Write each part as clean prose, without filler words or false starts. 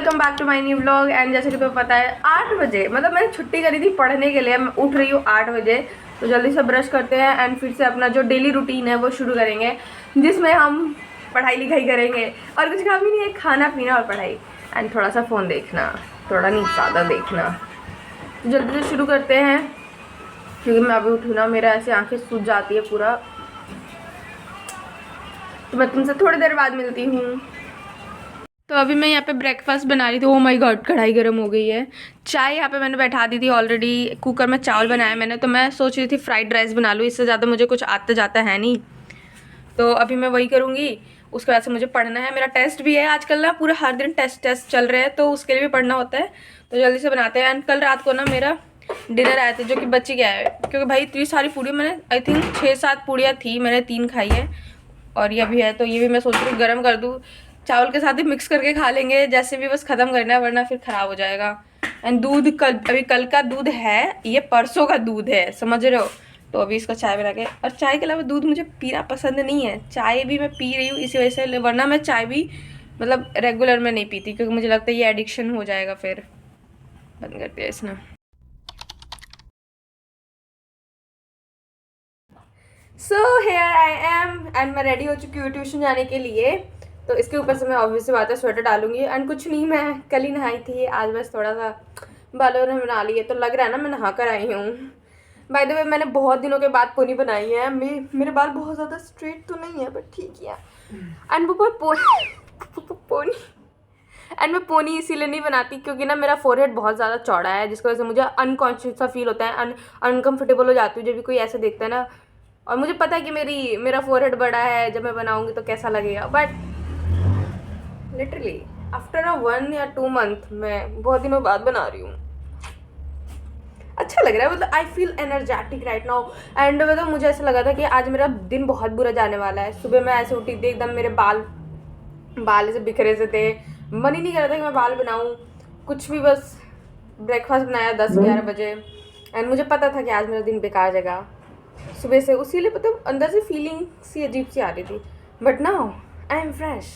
Welcome back to my new vlog. And जैसे कि तुम्हें पता है 8 बजे मतलब मैंने छुट्टी करी थी पढ़ने के लिए, मैं उठ रही हूँ 8 बजे। तो जल्दी से ब्रश करते हैं एंड फिर से अपना जो डेली रूटीन है वो शुरू करेंगे, जिसमें हम पढ़ाई लिखाई करेंगे और कुछ काम ही नहीं है, खाना पीना और पढ़ाई एंड थोड़ा सा फ़ोन देखना, थोड़ा नहीं ज़्यादा देखना। तो जल्दी से शुरू करते हैं क्योंकि मैं अभी उठी ना, मेरा ऐसे आँखें सूज जाती है पूरा। तो मैं तुमसे थोड़ी देर बाद मिलती हूँ। तो अभी मैं यहाँ पे ब्रेकफास्ट बना रही थी। ओ माय गॉड, कढ़ाई गर्म हो गई है। चाय यहाँ पे मैंने बैठा दी थी ऑलरेडी, कुकर में चावल बनाया मैंने। तो मैं सोच रही थी फ्राइड राइस बना लूँ, इससे ज़्यादा मुझे कुछ आता जाता है नहीं। तो अभी मैं वही करूँगी। उसके बाद से मुझे पढ़ना है, मेरा टेस्ट भी है आजकल ना, पूरा हर दिन टेस्ट चल रहे हैं, तो उसके लिए भी पढ़ना होता है। तो जल्दी से बनाते हैं। एंड कल रात को ना मेरा डिनर आया था जो कि बच गया है, क्योंकि भाई इतनी सारी पूड़ी मैंने, आई थिंक 6-7 पूड़ियाँ थी, मैंने 3 खाई है और ये भी है। तो ये भी मैं सोच रही हूँ गर्म कर दूँ, चावल के साथ ही मिक्स करके खा लेंगे जैसे भी, बस ख़त्म करना है वरना फिर ख़राब हो जाएगा। एंड दूध कल का दूध है, ये परसों का दूध है, समझ रहे हो। तो अभी इसका चाय बना के, और चाय के अलावा दूध मुझे पीना पसंद नहीं है, चाय भी मैं पी रही हूँ इसी वजह से, वरना मैं चाय भी मतलब रेगुलर में नहीं पीती, क्योंकि मुझे लगता है ये एडिक्शन हो जाएगा। फिर बंद कर दिया इसने। So here I am and मैं रेडी हो चुकी हूँ ट्यूशन जाने के लिए। तो इसके ऊपर से मैं ऑब्वियस बात है स्वेटर डालूंगी। एंड कुछ नहीं, मैं कल ही नहाई थी, आज बस थोड़ा सा बालों ने बना लिए, तो लग रहा है ना मैं नहा कर आई हूँ। बाय द वे मैंने बहुत दिनों के बाद पोनी बनाई है। मेरे बाल बहुत ज़्यादा स्ट्रेट तो नहीं है बट ठीक है। एंड वो पोनी एंड मैं पोनी इसीलिए नहीं बनाती क्योंकि ना मेरा फोरहेड बहुत ज़्यादा चौड़ा है, जिसकी वजह से मुझे अनकॉन्शियस सा फील होता है, अनकम्फर्टेबल हो जाती हूँ जब भी कोई ऐसे देखता है ना। और मुझे पता है कि मेरा फोरहेड बड़ा है, जब मैं बनाऊंगी तो कैसा लगेगा, बट लिटरली आफ्टर 1 या 2 मंथ मैं बहुत दिनों बाद बना रही हूँ। अच्छा लग रहा है, मतलब I feel energetic right now. And मतलब मुझे ऐसा लगा था कि आज मेरा दिन बहुत बुरा जाने वाला है। सुबह मैं ऐसे उठी थी, एकदम मेरे बाल ऐसे बिखरे से थे, मन ही नहीं कर रहा था कि मैं बाल बनाऊँ कुछ भी। बस ब्रेकफास्ट बनाया 10-11 बजे एंड मुझे पता था कि आज मेरा दिन बेकार जाएगा सुबह से, उसीलिए पता अंदर से फीलिंग सी अजीब सी आ रही थी। But now I am fresh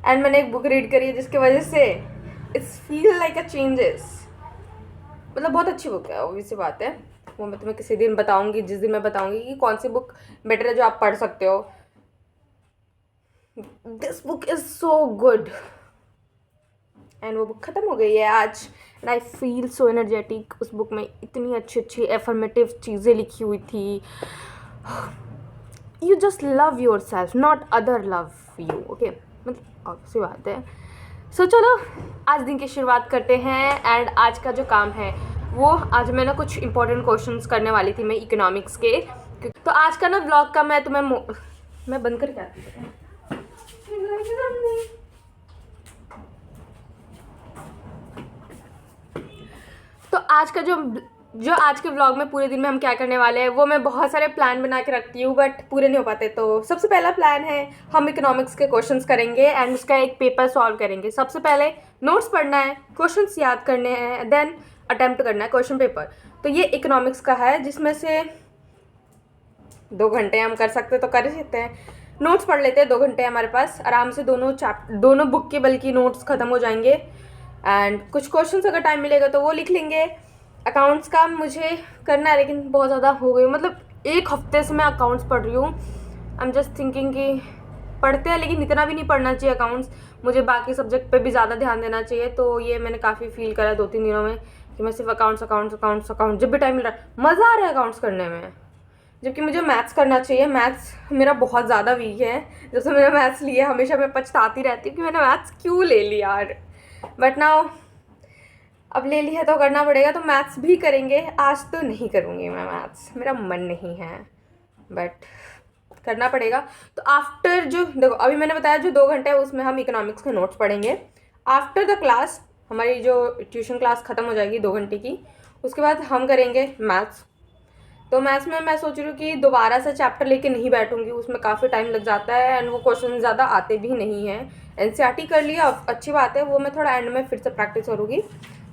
and मैंने एक बुक रीड करी है जिसकी वजह से it's feel like a changes. मतलब बहुत अच्छी बुक है, ऑब्वियस सी बात है। वो मैं तुम्हें किसी दिन बताऊंगी, जिस दिन मैं बताऊंगी कि कौन सी बुक बेटर है जो आप पढ़ सकते हो। This book is so good. And वो बुक ख़त्म हो गई है आज and I feel so energetic. उस बुक में इतनी अच्छी अच्छी एफर्मेटिव चीज़ें लिखी हुई थी। You just love your self, not other love you, okay, मतलब ऑब्वियस बात है। सो चलो आज दिन की शुरुआत करते हैं। एंड आज का जो काम है वो, आज मैं ना कुछ इंपॉर्टेंट क्वेश्चंस करने वाली थी मैं इकोनॉमिक्स के। तो आज का ना ब्लॉग का मैं तुम्हें मैं बंद करके आती हूँ। तो आज का जो आज के व्लॉग में पूरे दिन में हम क्या करने वाले हैं, वो मैं बहुत सारे प्लान बना के रखती हूँ बट पूरे नहीं हो पाते। तो सबसे पहला प्लान है, हम इकोनॉमिक्स के क्वेश्चंस करेंगे एंड उसका एक पेपर सॉल्व करेंगे। सबसे पहले नोट्स पढ़ना है, क्वेश्चंस याद करने हैं, देन अटैम्प्ट करना है क्वेश्चन पेपर। तो ये इकोनॉमिक्स का है, जिसमें से 2 घंटे हम कर सकते तो कर ही सकते हैं। नोट्स पढ़ लेते हैं, 2 घंटे हमारे पास आराम से, दोनों बुक के बल्कि नोट्स ख़त्म हो जाएंगे। एंड कुछ क्वेश्चंस अगर टाइम मिलेगा तो वो लिख लेंगे। अकाउंट्स का मुझे करना है लेकिन बहुत ज़्यादा हो गई, मतलब 1 हफ्ते से मैं अकाउंट्स पढ़ रही हूँ। आई एम जस्ट थिंकिंग कि पढ़ते हैं लेकिन इतना भी नहीं पढ़ना चाहिए अकाउंट्स, मुझे बाकी सब्जेक्ट पे भी ज़्यादा ध्यान देना चाहिए। तो ये मैंने काफ़ी फील करा 2-3 दिनों में कि मैं सिर्फ अकाउंट्स जब भी टाइम मिल रहा है, मज़ा आ रहा है अकाउंट्स करने में, जबकि मुझे मैथ्स करना चाहिए। मैथ्स मेरा बहुत ज़्यादा वीक है, जब से मैंने मैथ्स लिया हमेशा मैं पछताती रहती हूँ कि मैंने मैथ्स क्यों ले लिया यार। बट नाउ अब ले लिया तो करना पड़ेगा, तो मैथ्स भी करेंगे। आज तो नहीं करूँगी मैं मैथ्स, मेरा मन नहीं है, बट करना पड़ेगा। तो आफ्टर जो देखो अभी मैंने बताया जो 2 घंटे है उसमें हम इकोनॉमिक्स के नोट्स पढ़ेंगे। आफ्टर द क्लास हमारी जो ट्यूशन क्लास ख़त्म हो जाएगी 2 घंटे की, उसके बाद हम करेंगे मैथ्स। तो मैथ्स में मैं सोच रही हूँ कि दोबारा से चैप्टर लेके नहीं बैठूंगी, उसमें काफ़ी टाइम लग जाता है एंड वो क्वेश्चन ज़्यादा आते भी नहीं हैं। एनसीईआरटी कर लिया, अच्छी बात है, वो मैं थोड़ा एंड में फिर से प्रैक्टिस करूँगी।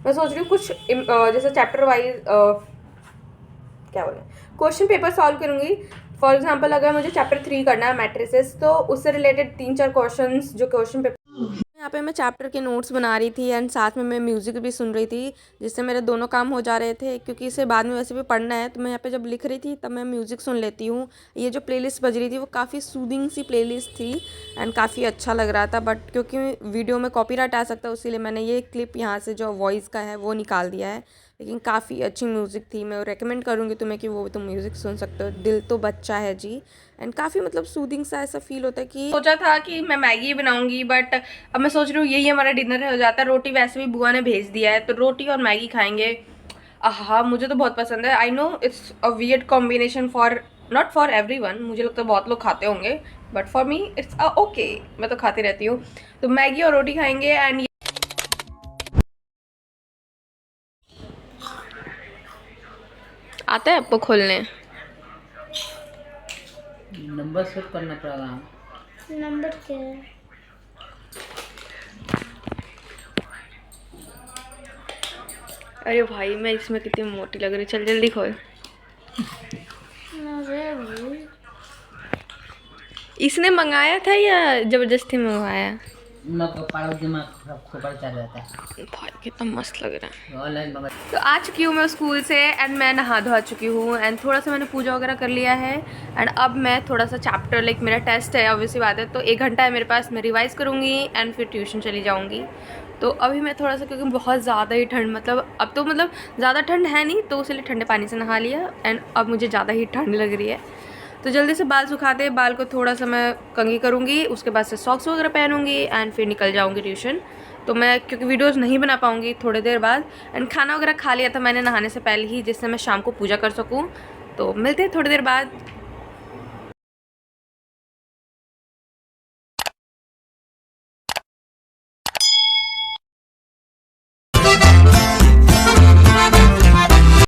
मैं सोच रही हूँ कुछ जैसे चैप्टर वाइज क्या बोलें, क्वेश्चन पेपर सॉल्व करूँगी। फॉर एग्जांपल अगर मुझे चैप्टर 3 करना है मैट्रिसेस, तो उससे रिलेटेड 3-4 क्वेश्चंस जो क्वेश्चन पेपर यहाँ पे मैं चैप्टर के नोट्स बना रही थी एंड साथ में मैं म्यूज़िक भी सुन रही थी, जिससे मेरे दोनों काम हो जा रहे थे, क्योंकि इसे बाद में वैसे भी पढ़ना है। तो मैं यहाँ पे जब लिख रही थी तब मैं म्यूज़िक सुन लेती हूँ। ये जो प्लेलिस्ट बज रही थी वो काफ़ी सूदिंग सी प्लेलिस्ट थी एंड काफ़ी अच्छा लग रहा था, बट क्योंकि वीडियो में कॉपीराइट आ सकता है इसीलिए मैंने ये क्लिप यहाँ से जो वॉइस का है वो निकाल दिया है। लेकिन काफ़ी अच्छी म्यूज़िक थी, मैं रेकमेंड करूँगी तुम्हें कि वो तुम म्यूज़िक सुन सकते हो। दिल तो बच्चा है जी, एंड काफ़ी मतलब सूदिंग सा ऐसा फील होता है कि सोचा था कि मैं मैगी बनाऊंगी, बट अब मैं सोच रही हूँ यही हमारा डिनर हो जाता है। रोटी वैसे भी बुआ ने भेज दिया है, तो रोटी और मैगी खाएंगे। हाँ, मुझे तो बहुत पसंद है। I know it's a weird combination for not for everyone, मुझे लगता है बहुत लोग खाते होंगे, but for me it's okay, मैं तो खाती रहती हूँ। तो मैगी और रोटी खाएंगे एंड आता है आपको खोलने? नंबर सेट करना पड़ेगा। नंबर क्या है? अरे भाई, मैं इसमें कितनी मोटी लग रही, चल जल्दी खोल। अरे भाई, इसने मंगाया था या जबरदस्ती मंगवाया? दिमाग खबर चल रहा था। भाई कितना मस्त लग रहा है। ऑनलाइन मंगा। तो आ चुकी हूँ मैं स्कूल से एंड मैं नहा धो चुकी हूँ एंड थोड़ा सा मैंने पूजा वगैरह कर लिया है एंड अब मैं थोड़ा सा चैप्टर लाइक मेरा टेस्ट है ऑब्वियसली बात है, तो 1 घंटा है मेरे पास, मैं रिवाइज़ करूँगी एंड फिर ट्यूशन चली जाऊँगी। तो अभी मैं थोड़ा सा, क्योंकि बहुत ज़्यादा ही ठंड, मतलब अब तो मतलब ज़्यादा ठंड है नहीं, तो इसलिए ठंडे पानी से नहा लिया एंड अब मुझे ज़्यादा ही ठंड लग रही है। तो जल्दी से बाल सुखा दे, बाल को थोड़ा सा मैं कंघी करूँगी, उसके बाद से सॉक्स वगैरह पहनूँगी एंड फिर निकल जाऊँगी ट्यूशन। तो मैं क्योंकि वीडियोस नहीं बना पाऊँगी थोड़ी देर बाद, एंड खाना वगैरह खा लिया था मैंने नहाने से पहले ही, जिससे मैं शाम को पूजा कर सकूँ। तो मिलते हैं थोड़ी देर बाद।